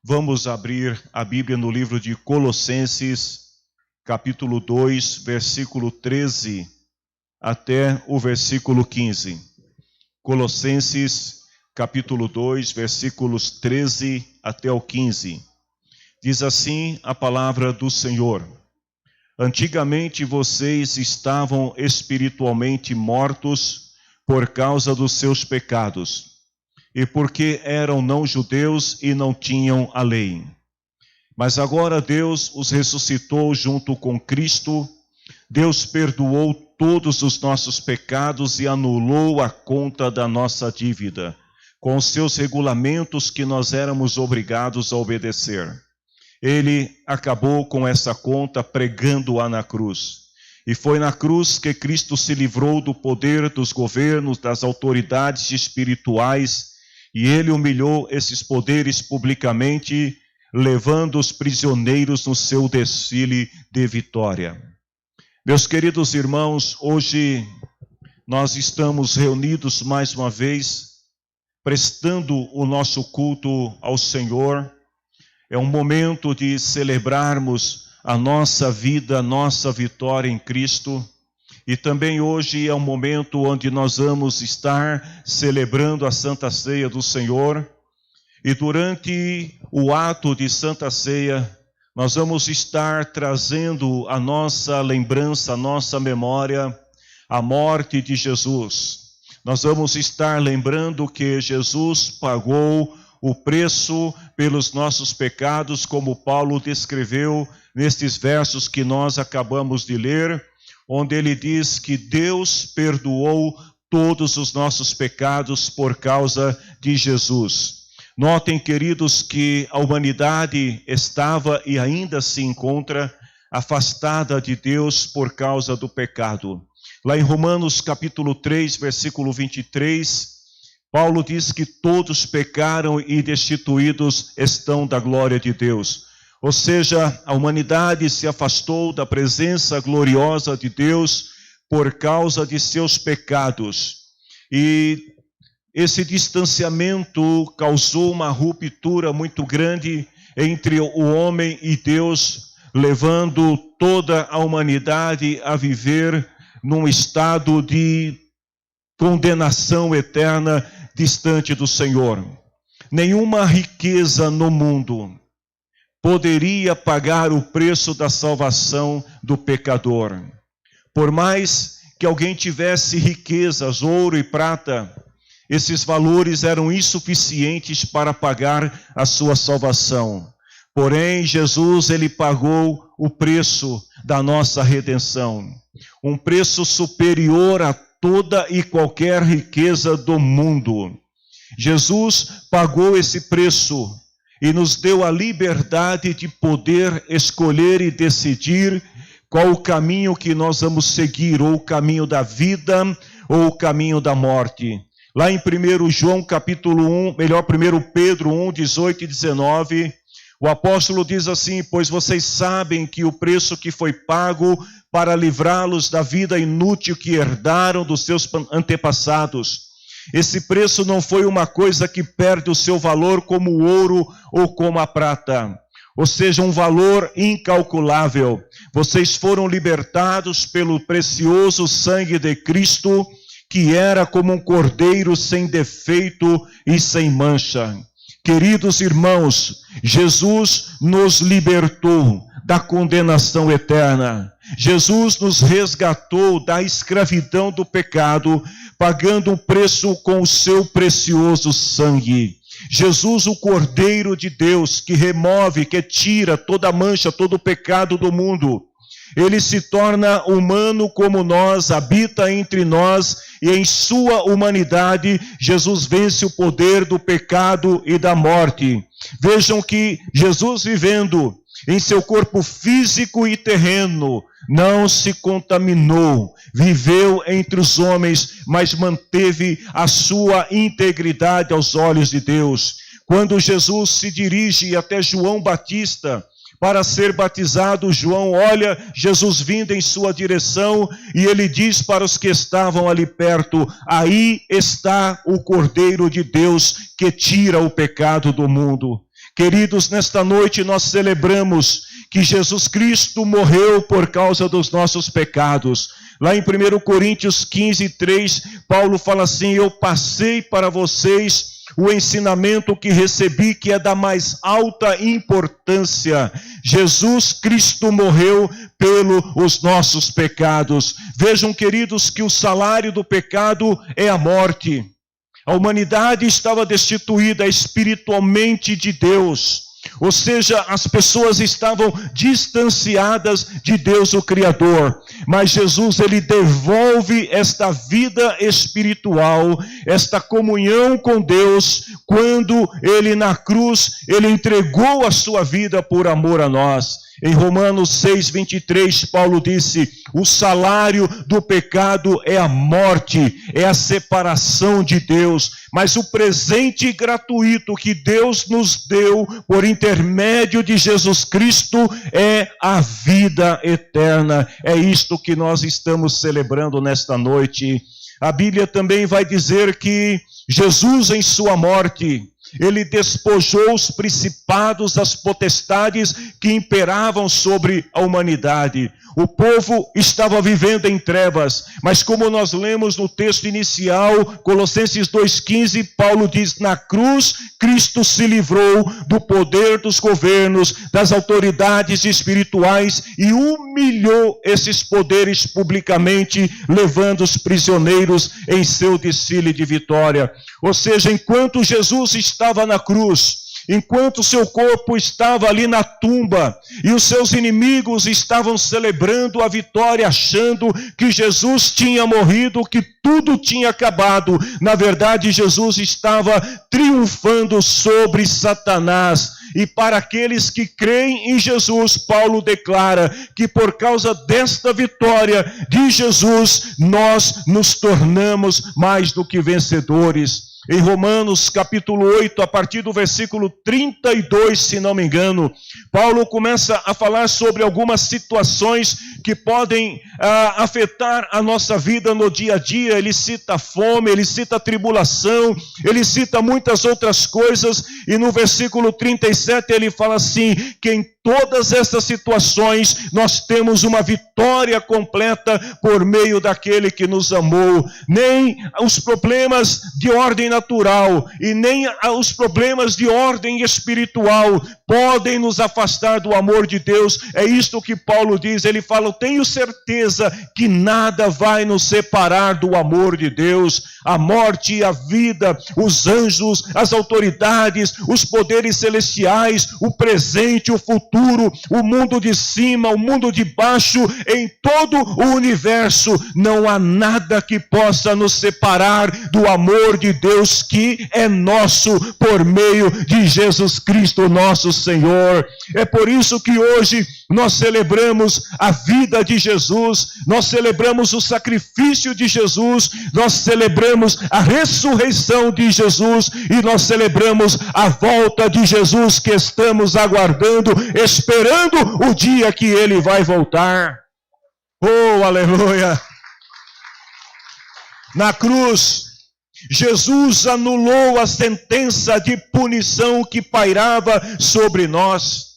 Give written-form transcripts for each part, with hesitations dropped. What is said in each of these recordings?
Vamos abrir a Bíblia no livro de Colossenses, capítulo 2, versículo 13 até o versículo 15. Colossenses, capítulo 2, versículos 13 até o 15. Diz assim a palavra do Senhor: Antigamente vocês estavam espiritualmente mortos por causa dos seus pecados, e porque eram não-judeus e não tinham a lei. Mas agora Deus os ressuscitou junto com Cristo. Deus perdoou todos os nossos pecados e anulou a conta da nossa dívida, com os seus regulamentos que nós éramos obrigados a obedecer. Ele acabou com essa conta pregando-a na cruz. E foi na cruz que Cristo se livrou do poder dos governos, das autoridades espirituais, e ele humilhou esses poderes publicamente, levando os prisioneiros no seu desfile de vitória. Meus queridos irmãos, hoje nós estamos reunidos mais uma vez, prestando o nosso culto ao Senhor. É um momento de celebrarmos a nossa vida, a nossa vitória em Cristo. E também hoje é um momento onde nós vamos estar celebrando a Santa Ceia do Senhor. E durante o ato de Santa Ceia, nós vamos estar trazendo a nossa lembrança, a nossa memória, a morte de Jesus. Nós vamos estar lembrando que Jesus pagou o preço pelos nossos pecados, como Paulo descreveu nestes versos que nós acabamos de ler, onde ele diz que Deus perdoou todos os nossos pecados por causa de Jesus. Notem, queridos, que a humanidade estava e ainda se encontra afastada de Deus por causa do pecado. Lá em Romanos capítulo 3, versículo 23, Paulo diz que todos pecaram e destituídos estão da glória de Deus. Ou seja, a humanidade se afastou da presença gloriosa de Deus por causa de seus pecados. E esse distanciamento causou uma ruptura muito grande entre o homem e Deus, levando toda a humanidade a viver num estado de condenação eterna distante do Senhor. Nenhuma riqueza no mundo poderia pagar o preço da salvação do pecador. Por mais que alguém tivesse riquezas, ouro e prata, esses valores eram insuficientes para pagar a sua salvação. Porém, Jesus, ele pagou o preço da nossa redenção. Um preço superior a toda e qualquer riqueza do mundo. Jesus pagou esse preço e nos deu a liberdade de poder escolher e decidir qual o caminho que nós vamos seguir, ou o caminho da vida, ou o caminho da morte. Lá em 1 João capítulo 1, 1 Pedro 1, 18 e 19, o apóstolo diz assim: pois vocês sabem que o preço que foi pago para livrá-los da vida inútil que herdaram dos seus antepassados. Esse preço não foi uma coisa que perde o seu valor como o ouro ou como a prata, ou seja, um valor incalculável. Vocês foram libertados pelo precioso sangue de Cristo, que era como um cordeiro sem defeito e sem mancha. Queridos irmãos, Jesus nos libertou da condenação eterna. Jesus nos resgatou da escravidão do pecado, pagando um preço com o seu precioso sangue. Jesus, o Cordeiro de Deus, que remove, que tira toda mancha, todo o pecado do mundo. Ele se torna humano como nós, habita entre nós, e em sua humanidade, Jesus vence o poder do pecado e da morte. Vejam que Jesus, vivendo em seu corpo físico e terreno, não se contaminou, viveu entre os homens, mas manteve a sua integridade aos olhos de Deus. Quando Jesus se dirige até João Batista para ser batizado, João olha Jesus vindo em sua direção e ele diz para os que estavam ali perto: aí está o Cordeiro de Deus que tira o pecado do mundo. Queridos, nesta noite nós celebramos que Jesus Cristo morreu por causa dos nossos pecados. Lá em 1 Coríntios 15:3, Paulo fala assim: eu passei para vocês o ensinamento que recebi, que é da mais alta importância. Jesus Cristo morreu pelos nossos pecados. Vejam, queridos, que o salário do pecado é a morte. A humanidade estava destituída espiritualmente de Deus. Ou seja, as pessoas estavam distanciadas de Deus, o Criador. Mas Jesus, ele devolve esta vida espiritual, esta comunhão com Deus, quando ele na cruz, ele entregou a sua vida por amor a nós. Em Romanos 6:23, Paulo disse: o salário do pecado é a morte, é a separação de Deus. Mas o presente gratuito que Deus nos deu por intermédio de Jesus Cristo é a vida eterna. É isto que nós estamos celebrando nesta noite. A Bíblia também vai dizer que Jesus, em sua morte, ele despojou os principados, as potestades que imperavam sobre a humanidade. O povo estava vivendo em trevas, mas como nós lemos no texto inicial, Colossenses 2:15, Paulo diz: na cruz, Cristo se livrou do poder dos governos, das autoridades espirituais e humilhou esses poderes publicamente, levando os prisioneiros em seu desfile de vitória. Ou seja, enquanto Jesus estava na cruz, enquanto seu corpo estava ali na tumba e os seus inimigos estavam celebrando a vitória, achando que Jesus tinha morrido, que tudo tinha acabado, na verdade Jesus estava triunfando sobre Satanás. E para aqueles que creem em Jesus, Paulo declara que por causa desta vitória de Jesus, nós nos tornamos mais do que vencedores. Em Romanos capítulo 8, a partir do versículo 32, se não me engano, Paulo começa a falar sobre algumas situações que podem afetar a nossa vida no dia a dia. Ele cita a fome, ele cita a tribulação, ele cita muitas outras coisas, e no versículo 37 ele fala assim, que em todas essas situações nós temos uma vitória completa por meio daquele que nos amou. Nem os problemas de ordem natural e nem os problemas de ordem espiritual podem nos afastar do amor de Deus. É isto que Paulo diz. Ele fala: eu tenho certeza que nada vai nos separar do amor de Deus. A morte e a vida, os anjos, as autoridades, os poderes celestiais, o presente, o futuro, o mundo de cima, o mundo de baixo, em todo o universo, não há nada que possa nos separar do amor de Deus que é nosso por meio de Jesus Cristo, nosso Senhor. É por isso que hoje nós celebramos a vida de Jesus, nós celebramos o sacrifício de Jesus, nós celebramos a ressurreição de Jesus e nós celebramos a volta de Jesus, que estamos aguardando, esperando o dia que ele vai voltar. Oh, aleluia! Na cruz, Jesus anulou a sentença de punição que pairava sobre nós.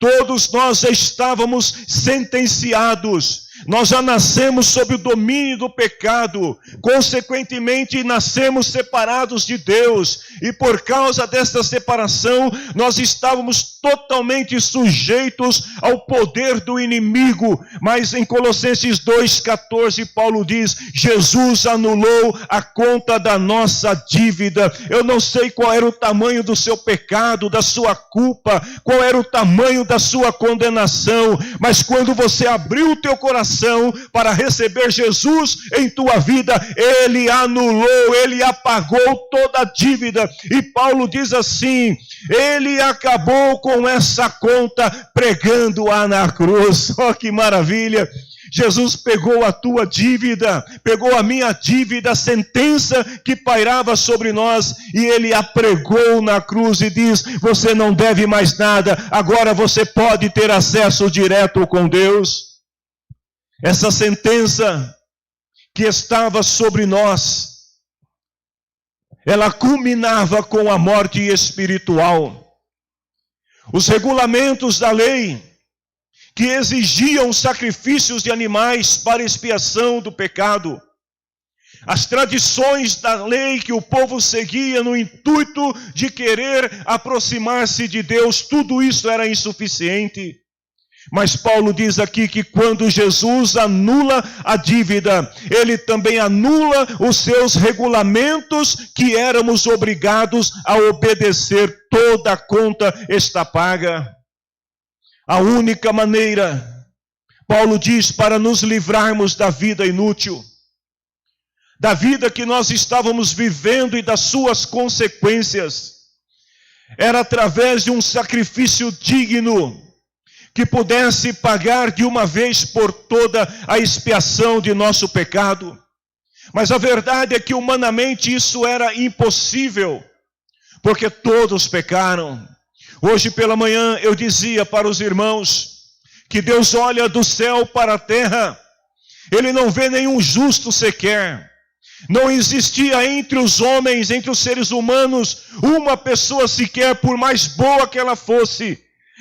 Todos nós já estávamos sentenciados. Nós já nascemos sob o domínio do pecado, consequentemente nascemos separados de Deus, e por causa desta separação, nós estávamos totalmente sujeitos ao poder do inimigo. Mas em Colossenses 2,14, Paulo diz: Jesus anulou a conta da nossa dívida. Eu não sei qual era o tamanho do seu pecado, da sua culpa, qual era o tamanho da sua condenação, mas quando você abriu o teu coração para receber Jesus em tua vida, ele anulou, ele apagou toda a dívida. E Paulo diz assim: ele acabou com essa conta pregando-a na cruz. Oh, que maravilha! Jesus pegou a tua dívida, pegou a minha dívida, a sentença que pairava sobre nós, e ele a pregou na cruz e diz: você não deve mais nada, agora você pode ter acesso direto com Deus. Essa sentença que estava sobre nós, ela culminava com a morte espiritual. Os regulamentos da lei, que exigiam sacrifícios de animais para expiação do pecado. As tradições da lei que o povo seguia no intuito de querer aproximar-se de Deus, tudo isso era insuficiente. Mas Paulo diz aqui que quando Jesus anula a dívida, ele também anula os seus regulamentos que éramos obrigados a obedecer. Toda a conta está paga. A única maneira, Paulo diz, para nos livrarmos da vida inútil, da vida que nós estávamos vivendo e das suas consequências, era através de um sacrifício digno, que pudesse pagar de uma vez por toda a expiação de nosso pecado. Mas a verdade é que humanamente isso era impossível, porque todos pecaram. Hoje pela manhã eu dizia para os irmãos que Deus olha do céu para a terra, Ele não vê nenhum justo sequer. Não existia entre os homens, entre os seres humanos, uma pessoa sequer, por mais boa que ela fosse,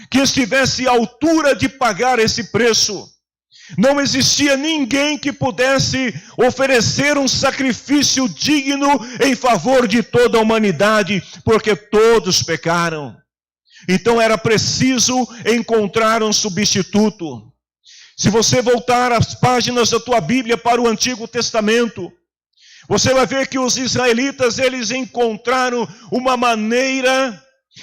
que estivesse à altura de pagar esse preço. Não existia ninguém que pudesse oferecer um sacrifício digno em favor de toda a humanidade, porque todos pecaram. Então era preciso encontrar um substituto. Se você voltar as páginas da tua Bíblia para o Antigo Testamento, você vai ver que os israelitas, eles encontraram uma maneira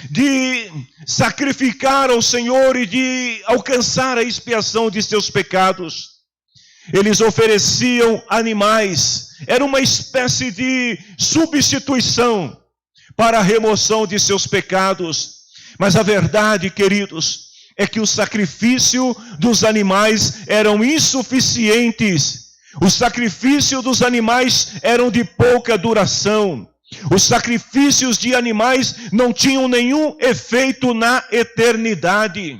de sacrificar ao Senhor e de alcançar a expiação de seus pecados. Eles ofereciam animais, era uma espécie de substituição para a remoção de seus pecados. Mas a verdade, queridos, é que o sacrifício dos animais eram insuficientes. O sacrifício dos animais eram de pouca duração. Os sacrifícios de animais não tinham nenhum efeito na eternidade.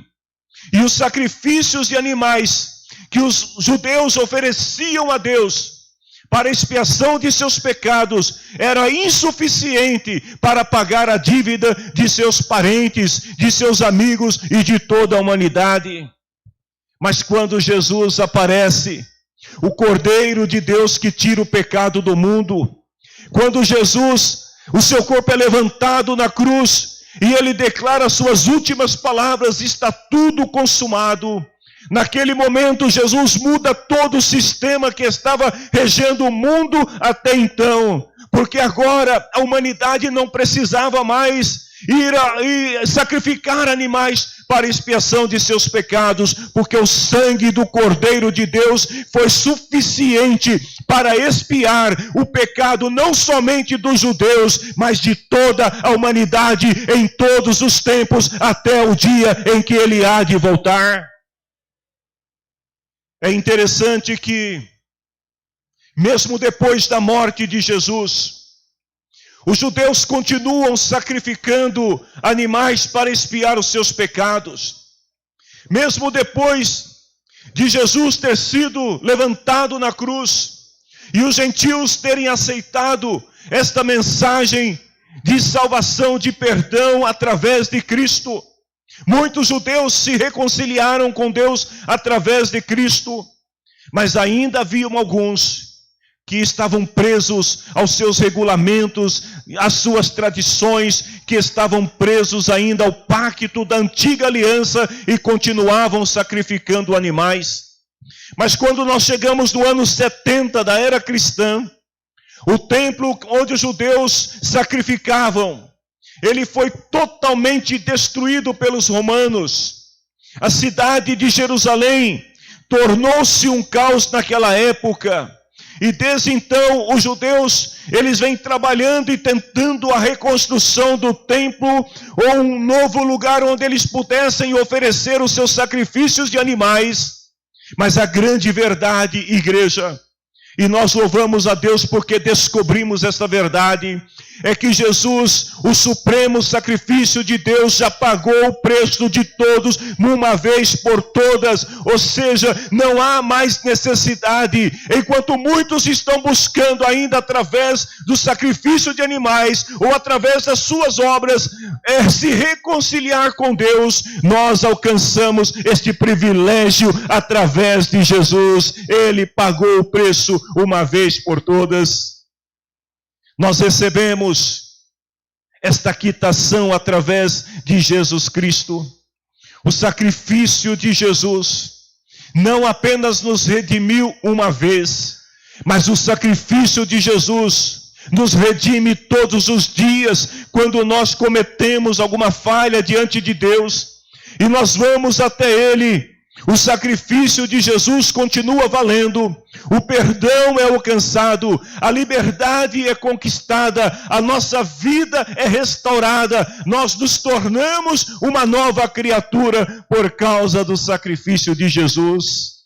E os sacrifícios de animais que os judeus ofereciam a Deus para a expiação de seus pecados era insuficiente para pagar a dívida de seus parentes, de seus amigos e de toda a humanidade. Mas quando Jesus aparece, o Cordeiro de Deus que tira o pecado do mundo, quando Jesus, o seu corpo é levantado na cruz, e ele declara suas últimas palavras, está tudo consumado. Naquele momento, Jesus muda todo o sistema que estava regendo o mundo até então, porque agora a humanidade não precisava mais ir sacrificar animais para expiação de seus pecados, porque o sangue do Cordeiro de Deus foi suficiente para expiar o pecado não somente dos judeus, mas de toda a humanidade em todos os tempos, até o dia em que ele há de voltar. É interessante que, mesmo depois da morte de Jesus, os judeus continuam sacrificando animais para expiar os seus pecados. Mesmo depois de Jesus ter sido levantado na cruz, e os gentios terem aceitado esta mensagem de salvação, de perdão através de Cristo, muitos judeus se reconciliaram com Deus através de Cristo, mas ainda haviam alguns que estavam presos aos seus regulamentos, às suas tradições, que estavam presos ainda ao pacto da antiga aliança e continuavam sacrificando animais. Mas quando nós chegamos no ano 70 da era cristã, o templo onde os judeus sacrificavam, ele foi totalmente destruído pelos romanos. A cidade de Jerusalém tornou-se um caos naquela época. E desde então os judeus, eles vêm trabalhando e tentando a reconstrução do templo, ou um novo lugar onde eles pudessem oferecer os seus sacrifícios de animais. Mas a grande verdade, igreja, E nós louvamos a Deus porque descobrimos essa verdade, é que Jesus, o supremo sacrifício de Deus, já pagou o preço de todos, uma vez por todas, ou seja, não há mais necessidade, enquanto muitos estão buscando ainda através do sacrifício de animais, ou através das suas obras, se reconciliar com Deus, nós alcançamos este privilégio através de Jesus. Ele pagou o preço uma vez por todas. Nós recebemos esta quitação através de Jesus Cristo. O sacrifício de Jesus não apenas nos redimiu uma vez, mas o sacrifício de Jesus nos redime todos os dias, quando nós cometemos alguma falha diante de Deus, e nós vamos até Ele. O sacrifício de Jesus continua valendo, o perdão é alcançado, a liberdade é conquistada, a nossa vida é restaurada, nós nos tornamos uma nova criatura por causa do sacrifício de Jesus.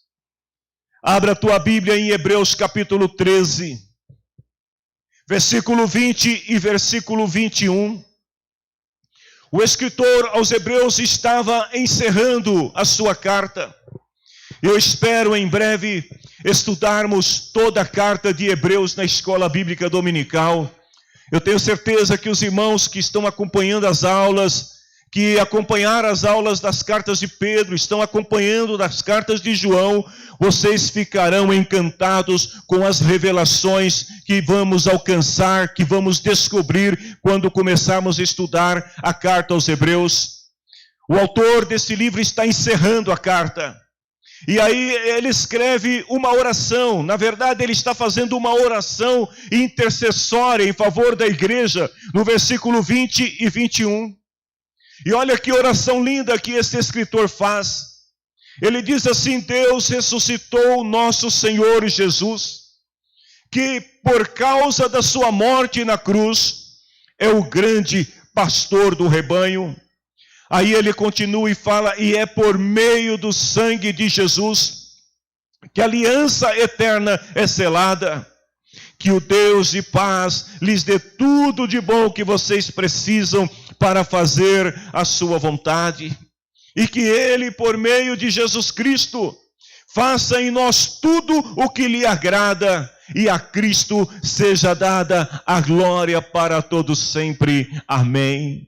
Abra a tua Bíblia em Hebreus capítulo 13, versículo 20 e versículo 21. O escritor aos Hebreus estava encerrando a sua carta. Eu espero em breve estudarmos toda a carta de Hebreus na escola bíblica dominical. Eu tenho certeza que os irmãos que estão acompanhando as aulas, que acompanharam as aulas das cartas de Pedro, estão acompanhando das cartas de João, vocês ficarão encantados com as revelações que vamos alcançar, que vamos descobrir quando começarmos a estudar a carta aos Hebreus. O autor desse livro está encerrando a carta. E aí ele escreve uma oração, na verdade ele está fazendo uma oração intercessória em favor da igreja, no versículo 20 e 21. E olha que oração linda que esse escritor faz. Ele diz assim: Deus ressuscitou o nosso Senhor Jesus, que por causa da sua morte na cruz, é o grande pastor do rebanho. Aí ele continua e fala: e é por meio do sangue de Jesus que a aliança eterna é selada. Que o Deus de paz lhes dê tudo de bom que vocês precisam para fazer a sua vontade. E que Ele, por meio de Jesus Cristo, faça em nós tudo o que lhe agrada. E a Cristo seja dada a glória para todos sempre. Amém.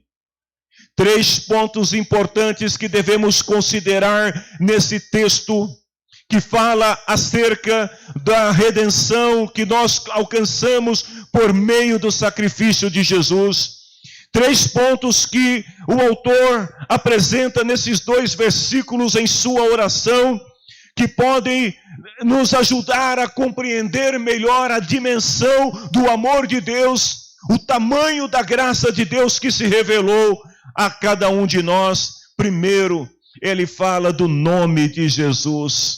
3 pontos importantes que devemos considerar nesse texto, que fala acerca da redenção que nós alcançamos por meio do sacrifício de Jesus. 3 pontos que o autor apresenta nesses 2 versículos em sua oração, que podem nos ajudar a compreender melhor a dimensão do amor de Deus, o tamanho da graça de Deus que se revelou a cada um de nós. Primeiro, ele fala do nome de Jesus.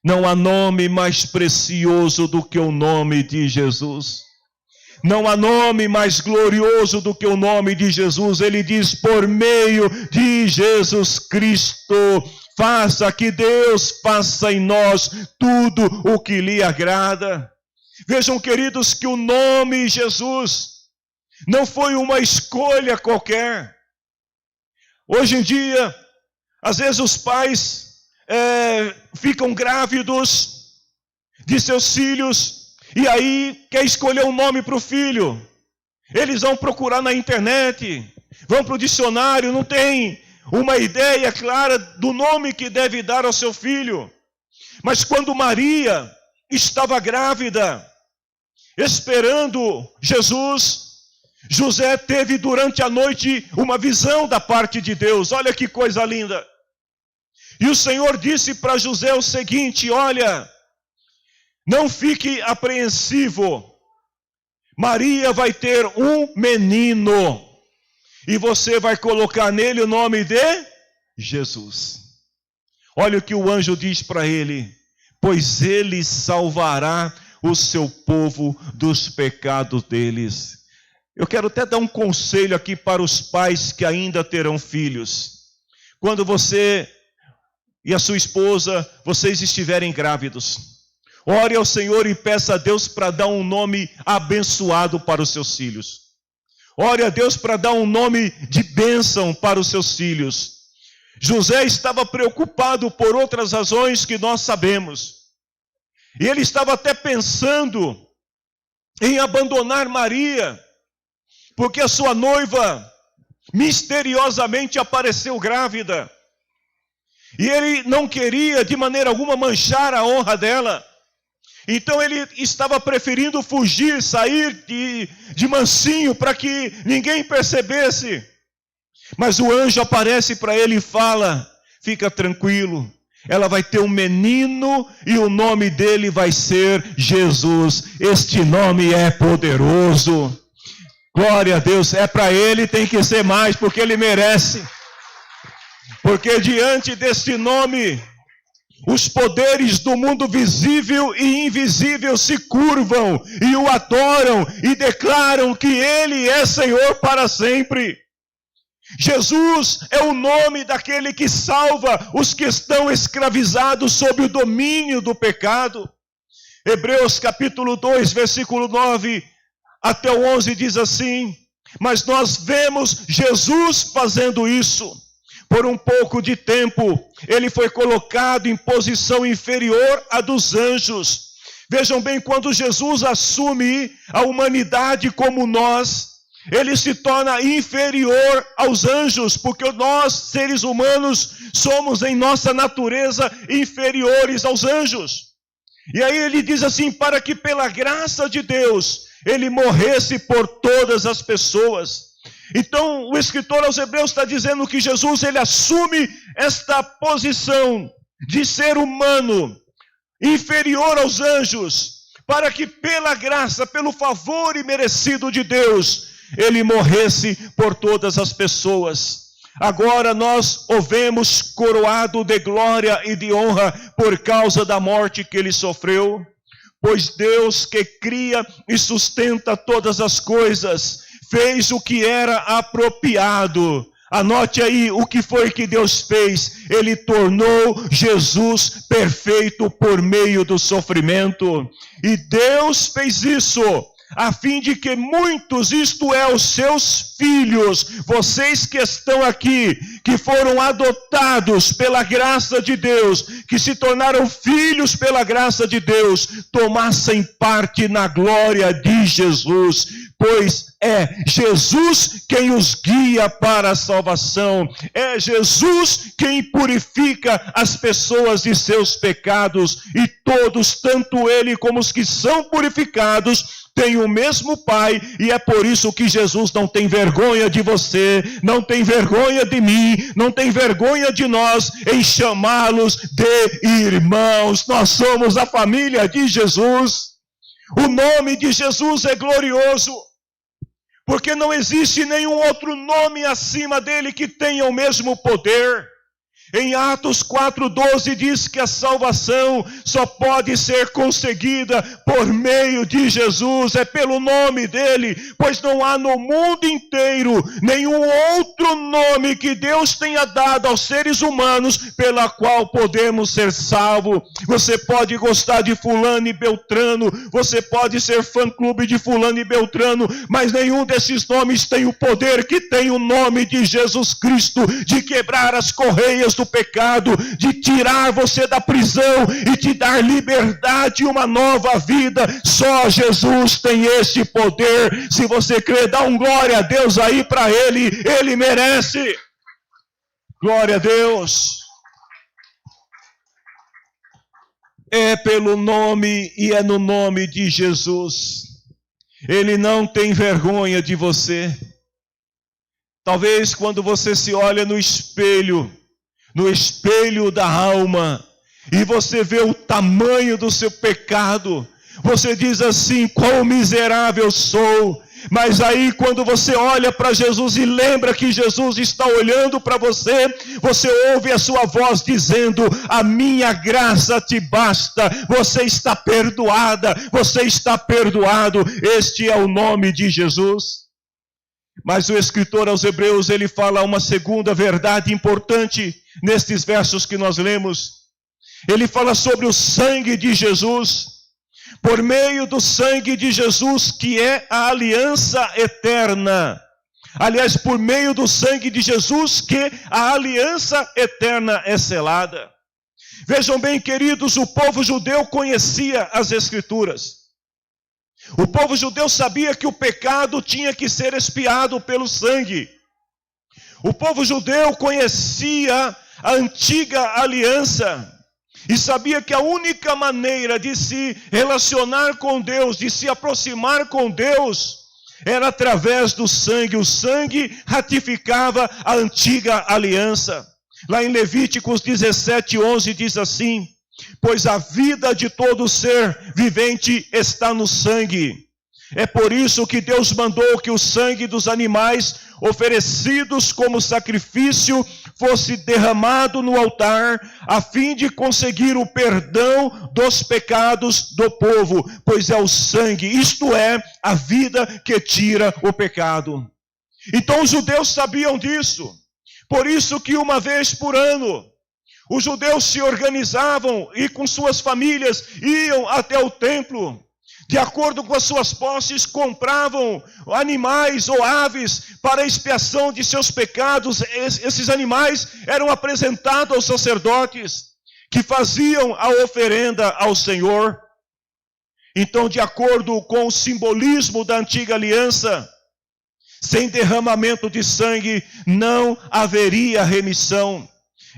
Não há nome mais precioso do que o nome de Jesus. Não há nome mais glorioso do que o nome de Jesus. Ele diz: por meio de Jesus Cristo, faça que Deus faça em nós tudo o que lhe agrada. Vejam, queridos, que o nome Jesus não foi uma escolha qualquer. Hoje em dia, às vezes os pais ficam grávidos de seus filhos e aí quer escolher um nome para o filho. Eles vão procurar na internet, vão para o dicionário, não tem uma ideia clara do nome que deve dar ao seu filho. Mas quando Maria estava grávida, esperando Jesus, José teve durante a noite uma visão da parte de Deus. Olha que coisa linda. E o Senhor disse para José o seguinte: olha, não fique apreensivo. Maria vai ter um menino e você vai colocar nele o nome de Jesus. Olha o que o anjo diz para ele: pois ele salvará o seu povo dos pecados deles. Eu quero até dar um conselho aqui para os pais que ainda terão filhos. Quando você e a sua esposa, vocês estiverem grávidos, Ore ao Senhor e peça a Deus para dar um nome abençoado para os seus filhos. Ore a Deus para dar um nome de bênção para os seus filhos. José estava preocupado por outras razões que nós sabemos. E ele estava até pensando em abandonar Maria, porque a sua noiva misteriosamente apareceu grávida. E ele não queria de maneira alguma manchar a honra dela. Então ele estava preferindo fugir, sair de mansinho para que ninguém percebesse. Mas o anjo aparece para ele e fala: fica tranquilo, ela vai ter um menino e o nome dele vai ser Jesus. Este nome é poderoso. Glória a Deus, é para ele, tem que ser mais, porque ele merece. Porque diante deste nome, os poderes do mundo visível e invisível se curvam e o adoram e declaram que Ele é Senhor para sempre. Jesus é o nome daquele que salva os que estão escravizados sob o domínio do pecado. Hebreus capítulo 2, versículo 9 até o 11 diz assim: mas nós vemos Jesus fazendo isso. Por um pouco de tempo, ele foi colocado em posição inferior à dos anjos. Vejam bem, quando Jesus assume a humanidade como nós, ele se torna inferior aos anjos, porque nós, seres humanos, somos em nossa natureza inferiores aos anjos. E aí ele diz assim: para que pela graça de Deus, ele morresse por todas as pessoas. Então, o escritor aos Hebreus está dizendo que Jesus, ele assume esta posição de ser humano, inferior aos anjos, para que pela graça, pelo favor imerecido de Deus, ele morresse por todas as pessoas. Agora nós o vemos coroado de glória e de honra por causa da morte que ele sofreu. Pois Deus, que cria e sustenta todas as coisas, fez o que era apropriado. Anote aí o que foi que Deus fez. Ele tornou Jesus perfeito por meio do sofrimento. E Deus fez isso a fim de que muitos, isto é, os seus filhos, vocês que estão aqui, que foram adotados pela graça de Deus, que se tornaram filhos pela graça de Deus, tomassem parte na glória de Jesus. Pois é Jesus quem os guia para a salvação. É Jesus quem purifica as pessoas de seus pecados. E todos, tanto ele como os que são purificados, têm o mesmo Pai. E é por isso que Jesus não tem vergonha de você, não tem vergonha de mim, não tem vergonha de nós em chamá-los de irmãos. Nós somos a família de Jesus. O nome de Jesus é glorioso, porque não existe nenhum outro nome acima dele que tenha o mesmo poder. Em Atos 4,12 diz que a salvação só pode ser conseguida por meio de Jesus, é pelo nome dele, pois não há no mundo inteiro nenhum outro nome que Deus tenha dado aos seres humanos pela qual podemos ser salvos. Você pode gostar de fulano e beltrano, você pode ser fã-clube de fulano e beltrano, mas nenhum desses nomes tem o poder que tem o nome de Jesus Cristo, de quebrar as correias do pecado, de tirar você da prisão e te dar liberdade e uma nova vida. Só Jesus tem este poder. Se você crê, dá um glória a Deus aí para ele, ele merece. Glória a Deus. É pelo nome e é no nome de Jesus. Ele não tem vergonha de você. Talvez quando você se olha no espelho da alma, e você vê o tamanho do seu pecado, você diz assim: quão miserável sou. Mas aí quando você olha para Jesus e lembra que Jesus está olhando para você, você ouve a sua voz dizendo: a minha graça te basta, você está perdoada, você está perdoado. Este é o nome de Jesus. Mas o escritor aos Hebreus, ele fala uma segunda verdade importante nestes versos que nós lemos. Ele fala sobre o sangue de Jesus. por meio do sangue de Jesus, que é a aliança eterna. Aliás, por meio do sangue de Jesus, que a aliança eterna é selada. Vejam bem, queridos, o povo judeu conhecia as Escrituras. O povo judeu sabia que o pecado tinha que ser expiado pelo sangue. O povo judeu conhecia a antiga aliança e sabia que a única maneira de se relacionar com Deus, de se aproximar com Deus, era através do sangue. O sangue ratificava a antiga aliança. Lá em Levíticos 17:11 diz assim: pois a vida de todo ser vivente está no sangue. É por isso que Deus mandou que o sangue dos animais oferecidos como sacrifício fosse derramado no altar, a fim de conseguir o perdão dos pecados do povo, pois é o sangue, isto é, a vida que tira o pecado. Então os judeus sabiam disso, por isso que uma vez por ano, os judeus se organizavam e com suas famílias iam até o templo. De acordo com as suas posses, compravam animais ou aves para a expiação de seus pecados. Esses animais eram apresentados aos sacerdotes, que faziam a oferenda ao Senhor. Então, de acordo com o simbolismo da antiga aliança, sem derramamento de sangue não haveria remissão.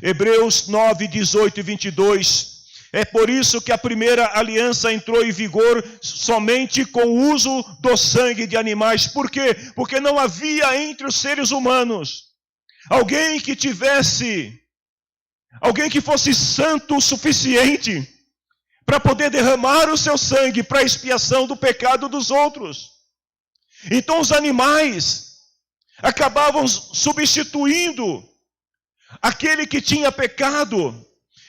Hebreus 9, 18 e 22. É por isso que a primeira aliança entrou em vigor somente com o uso do sangue de animais. Por quê? Porque não havia entre os seres humanos alguém que fosse santo o suficiente para poder derramar o seu sangue para a expiação do pecado dos outros. Então os animais acabavam substituindo aquele que tinha pecado.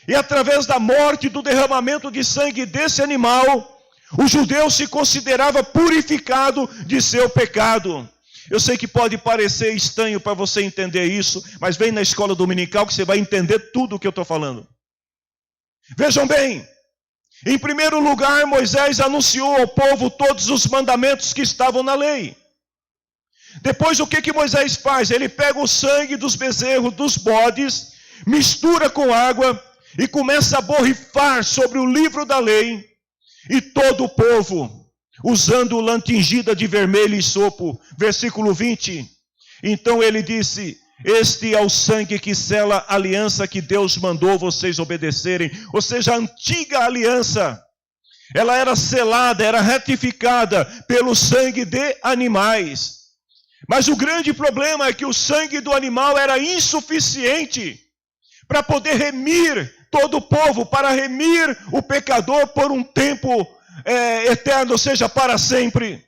E através da morte, do derramamento de sangue desse animal, o judeu se considerava purificado de seu pecado. Eu sei que pode parecer estranho para você entender isso, mas vem na escola dominical que você vai entender tudo o que eu estou falando. Vejam bem, em primeiro lugar, Moisés anunciou ao povo todos os mandamentos que estavam na lei. Depois, o que Moisés faz? Ele pega o sangue dos bezerros, dos bodes, mistura com água e começa a borrifar sobre o livro da lei, e todo o povo, usando lã tingida de vermelho e sopo. Versículo 20. Então ele disse: este é o sangue que sela a aliança que Deus mandou vocês obedecerem. Ou seja, a antiga aliança, ela era selada, era ratificada pelo sangue de animais. Mas o grande problema é que o sangue do animal era insuficiente para poder remir todo o povo, para remir o pecador por um tempo eterno, ou seja, para sempre.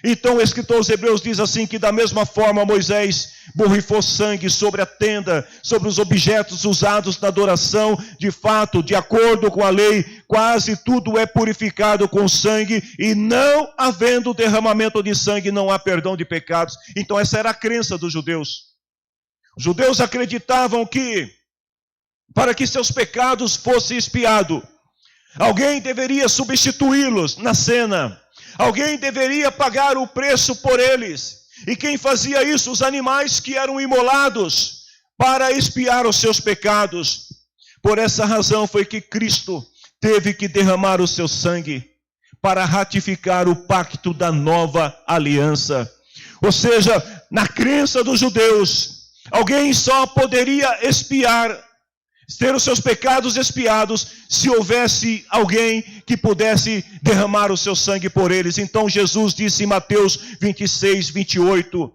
Então o escritor aos Hebreus diz assim, que da mesma forma Moisés borrifou sangue sobre a tenda, sobre os objetos usados na adoração. De fato, de acordo com a lei, quase tudo é purificado com sangue, e não havendo derramamento de sangue, não há perdão de pecados. Então essa era a crença dos judeus. Os judeus acreditavam que, para que seus pecados fossem expiados, alguém deveria substituí-los na cena. Alguém deveria pagar o preço por eles. E quem fazia isso? Os animais que eram imolados para expiar os seus pecados. Por essa razão foi que Cristo teve que derramar o seu sangue para ratificar o pacto da nova aliança. Ou seja, na crença dos judeus, alguém só poderia expiar, ter os seus pecados expiados, se houvesse alguém que pudesse derramar o seu sangue por eles. Então Jesus disse em Mateus 26, 28,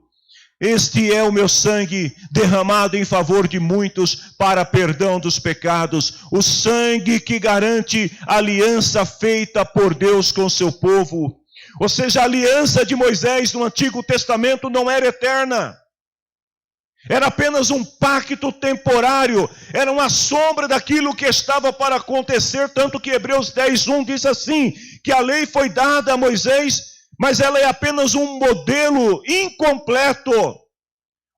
este é o meu sangue derramado em favor de muitos para perdão dos pecados. O sangue que garante a aliança feita por Deus com seu povo. Ou seja, a aliança de Moisés no Antigo Testamento não era eterna. Era apenas um pacto temporário, era uma sombra daquilo que estava para acontecer, tanto que Hebreus 10:1 diz assim, que a lei foi dada a Moisés, mas ela é apenas um modelo incompleto,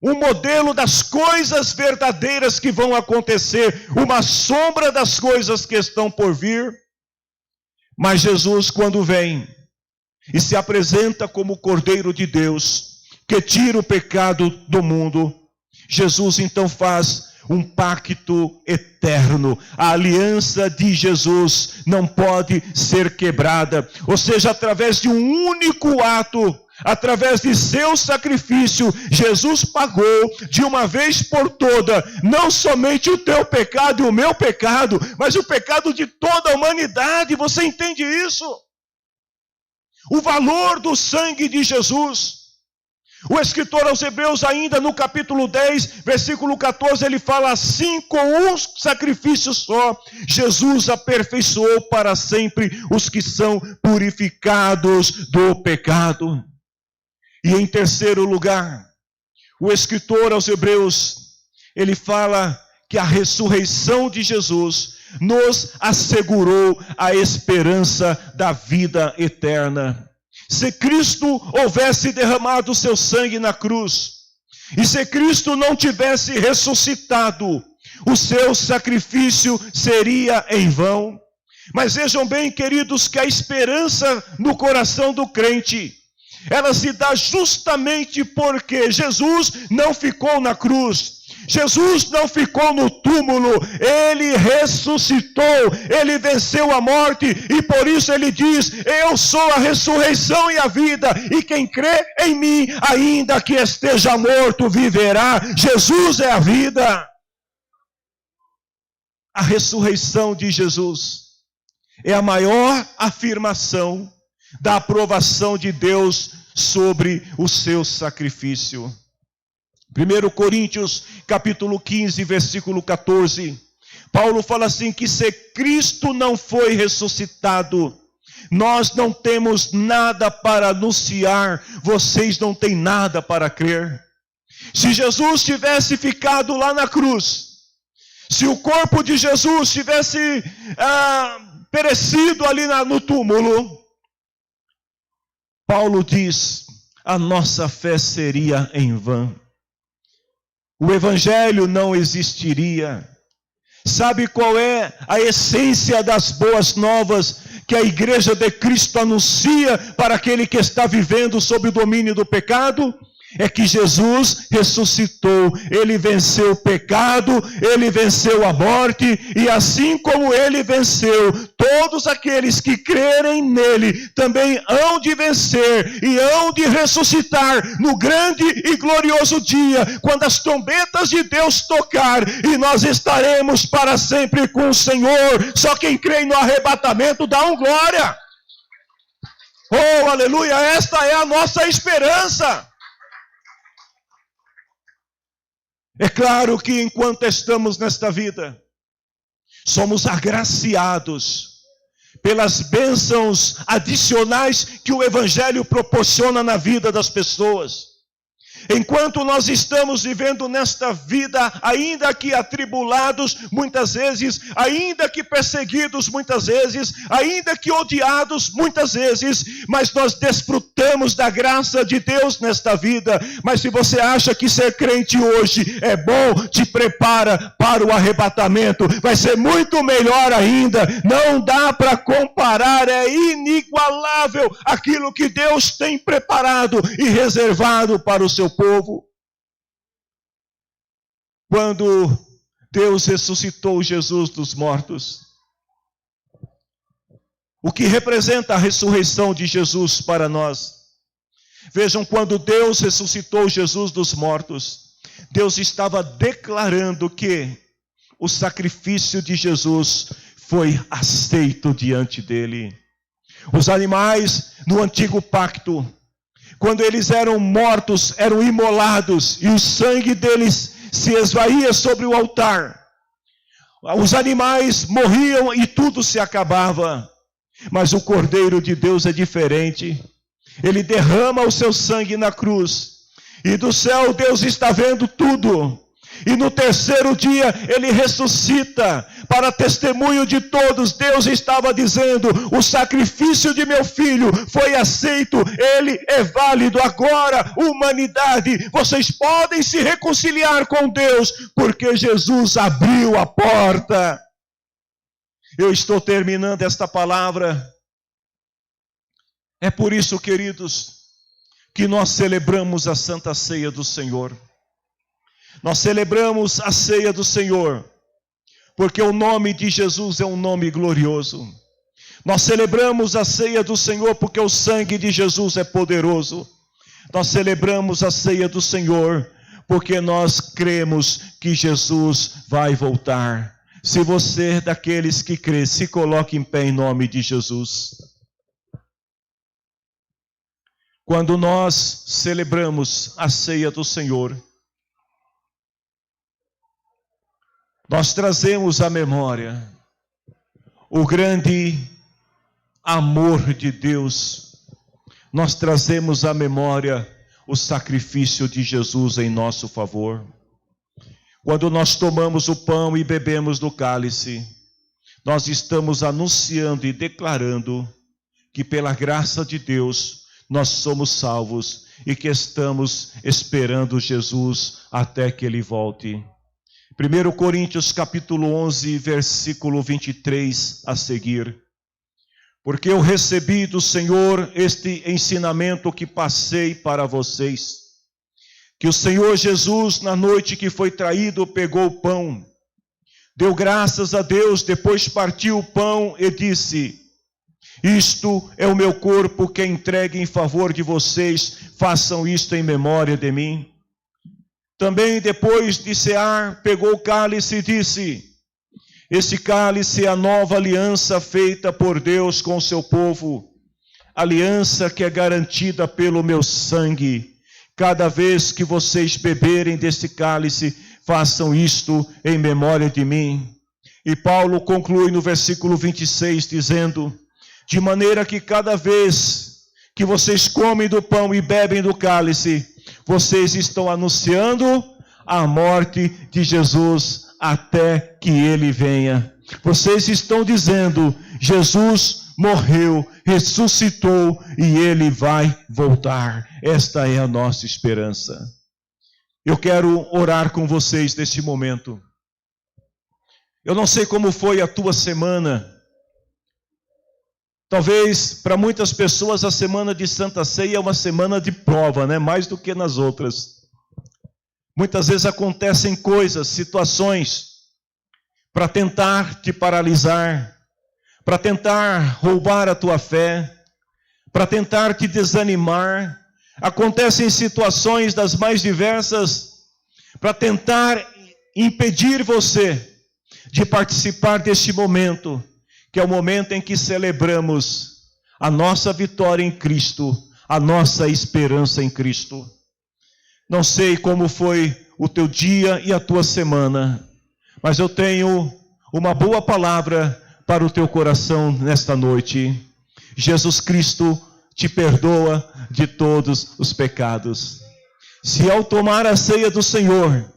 um modelo das coisas verdadeiras que vão acontecer, uma sombra das coisas que estão por vir. Mas Jesus, quando vem e se apresenta como o Cordeiro de Deus, que tira o pecado do mundo, Jesus então faz um pacto eterno. A aliança de Jesus não pode ser quebrada. Ou seja, através de um único ato, através de seu sacrifício, Jesus pagou de uma vez por toda, não somente o teu pecado e o meu pecado, mas o pecado de toda a humanidade. Você entende isso? O valor do sangue de Jesus. O escritor aos Hebreus, ainda no capítulo 10, versículo 14, ele fala assim: com um sacrifício só, Jesus aperfeiçoou para sempre os que são purificados do pecado. E em terceiro lugar, o escritor aos Hebreus, ele fala que a ressurreição de Jesus nos assegurou a esperança da vida eterna. Se Cristo houvesse derramado o seu sangue na cruz, e se Cristo não tivesse ressuscitado, o seu sacrifício seria em vão. Mas vejam bem, queridos, que a esperança no coração do crente, ela se dá justamente porque Jesus não ficou na cruz. Jesus não ficou no túmulo, ele ressuscitou, ele venceu a morte, e por isso ele diz: eu sou a ressurreição e a vida, e quem crê em mim, ainda que esteja morto, viverá. Jesus é a vida. A ressurreição de Jesus é a maior afirmação da aprovação de Deus sobre o seu sacrifício. 1 Coríntios, capítulo 15, versículo 14. Paulo fala assim, que se Cristo não foi ressuscitado, nós não temos nada para anunciar, vocês não têm nada para crer. Se Jesus tivesse ficado lá na cruz, se o corpo de Jesus tivesse perecido ali no túmulo, Paulo diz, a nossa fé seria em vão. O evangelho não existiria. Sabe qual é a essência das boas novas que a igreja de Cristo anuncia para aquele que está vivendo sob o domínio do pecado? É que Jesus ressuscitou, ele venceu o pecado, ele venceu a morte, e assim como ele venceu, todos aqueles que crerem nele também hão de vencer e hão de ressuscitar no grande e glorioso dia, quando as trombetas de Deus tocar, e nós estaremos para sempre com o Senhor. Só quem crê no arrebatamento dá um glória. Oh, aleluia, esta é a nossa esperança. É claro que enquanto estamos nesta vida, somos agraciados pelas bênçãos adicionais que o Evangelho proporciona na vida das pessoas. Enquanto nós estamos vivendo nesta vida, ainda que atribulados muitas vezes, ainda que perseguidos muitas vezes, ainda que odiados muitas vezes, mas nós desfrutamos da graça de Deus nesta vida. Mas se você acha que ser crente hoje é bom, te prepara para o arrebatamento, vai ser muito melhor ainda. Não dá para comparar, é inigualável aquilo que Deus tem preparado e reservado para o seu povo. Quando Deus ressuscitou Jesus dos mortos, o que representa a ressurreição de Jesus para nós? Vejam, quando Deus ressuscitou Jesus dos mortos, Deus estava declarando que o sacrifício de Jesus foi aceito diante dele. Os animais no antigo pacto, quando eles eram mortos, eram imolados, e o sangue deles se esvaía sobre o altar. Os animais morriam e tudo se acabava. Mas o Cordeiro de Deus é diferente. Ele derrama o seu sangue na cruz, e do céu Deus está vendo tudo. E no terceiro dia ele ressuscita, para testemunho de todos. Deus estava dizendo, o sacrifício de meu filho foi aceito, ele é válido. Agora, humanidade, vocês podem se reconciliar com Deus, porque Jesus abriu a porta. Eu estou terminando esta palavra É por isso, queridos, que nós celebramos a Santa Ceia do Senhor. Nós celebramos a ceia do Senhor, porque o nome de Jesus é um nome glorioso. Nós celebramos a ceia do Senhor, porque o sangue de Jesus é poderoso. Nós celebramos a ceia do Senhor, porque nós cremos que Jesus vai voltar. Se você é daqueles que crê, se coloque em pé em nome de Jesus. Quando nós celebramos a ceia do Senhor, nós trazemos à memória o grande amor de Deus. Nós trazemos à memória o sacrifício de Jesus em nosso favor. Quando nós tomamos o pão e bebemos do cálice, nós estamos anunciando e declarando que pela graça de Deus nós somos salvos e que estamos esperando Jesus até que Ele volte. 1 Coríntios capítulo 11, versículo 23 a seguir. Porque eu recebi do Senhor este ensinamento que passei para vocês, que o Senhor Jesus, na noite que foi traído, pegou o pão, deu graças a Deus, depois partiu o pão e disse: isto é o meu corpo que é entregue em favor de vocês, façam isto em memória de mim. Também depois de cear, pegou o cálice e disse: este cálice é a nova aliança feita por Deus com o seu povo, aliança que é garantida pelo meu sangue. Cada vez que vocês beberem desse cálice, façam isto em memória de mim. E Paulo conclui no versículo 26 dizendo: de maneira que cada vez que vocês comem do pão e bebem do cálice, vocês estão anunciando a morte de Jesus até que Ele venha. Vocês estão dizendo: Jesus morreu, ressuscitou e Ele vai voltar. Esta é a nossa esperança. Eu quero orar com vocês neste momento. Eu não sei como foi a tua semana. Talvez para muitas pessoas a semana de Santa Ceia é uma semana de prova, né? Mais do que nas outras. Muitas vezes acontecem coisas, situações, para tentar te paralisar, para tentar roubar a tua fé, para tentar te desanimar. Acontecem situações das mais diversas para tentar impedir você de participar deste momento, que é o momento em que celebramos a nossa vitória em Cristo, a nossa esperança em Cristo. Não sei como foi o teu dia e a tua semana, mas eu tenho uma boa palavra para o teu coração nesta noite. Jesus Cristo te perdoa de todos os pecados. Se ao tomar a ceia do Senhor,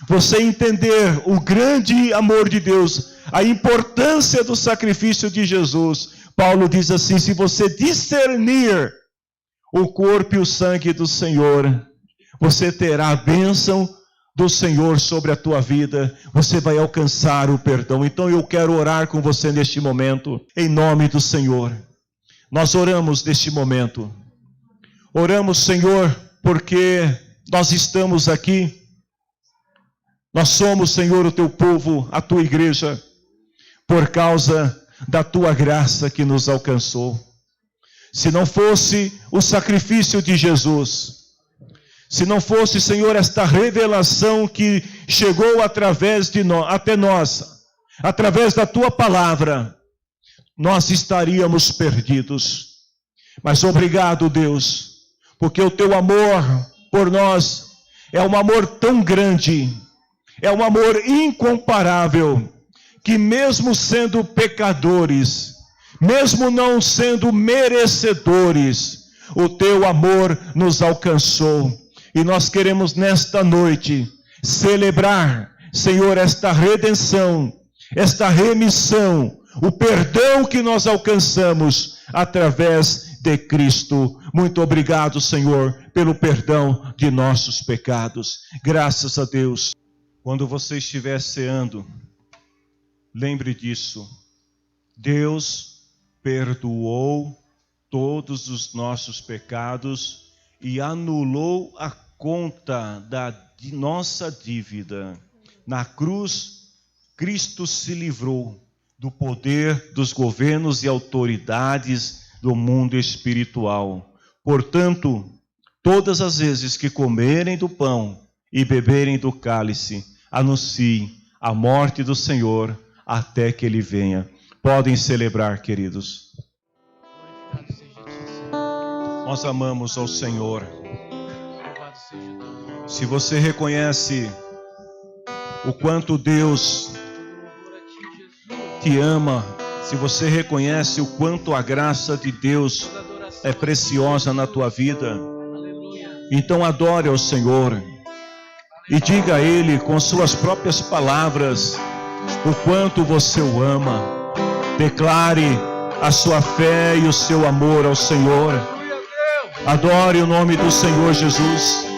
você entender o grande amor de Deus, a importância do sacrifício de Jesus, Paulo diz assim: se você discernir o corpo e o sangue do Senhor, você terá a bênção do Senhor sobre a tua vida, você vai alcançar o perdão. Então eu quero orar com você neste momento, em nome do Senhor. Nós oramos neste momento. Oramos, Senhor, porque nós estamos aqui. Nós somos, Senhor, o teu povo, a tua igreja, por causa da tua graça que nos alcançou. Se não fosse o sacrifício de Jesus, se não fosse, Senhor, esta revelação que chegou através de nós, até nós, através da tua palavra, nós estaríamos perdidos. Mas obrigado, Deus, porque o teu amor por nós é um amor tão grande, é um amor incomparável, que mesmo sendo pecadores, mesmo não sendo merecedores, o teu amor nos alcançou. E nós queremos nesta noite celebrar, Senhor, esta redenção, esta remissão, o perdão que nós alcançamos através de Cristo. Muito obrigado, Senhor, pelo perdão de nossos pecados. Graças a Deus. Quando você estiver ceando, lembre disso. Deus perdoou todos os nossos pecados e anulou a conta de nossa dívida. Na cruz, Cristo se livrou do poder dos governos e autoridades do mundo espiritual. Portanto, todas as vezes que comerem do pão e beberem do cálice, anunciem a morte do Senhor até que Ele venha. Podem celebrar, queridos. Nós amamos ao Senhor. Se você reconhece o quanto Deus te ama, se você reconhece o quanto a graça de Deus é preciosa na tua vida, então adore ao Senhor e diga a Ele com suas próprias palavras o quanto você o ama. Declare a sua fé e o seu amor ao Senhor. Adore o nome do Senhor Jesus.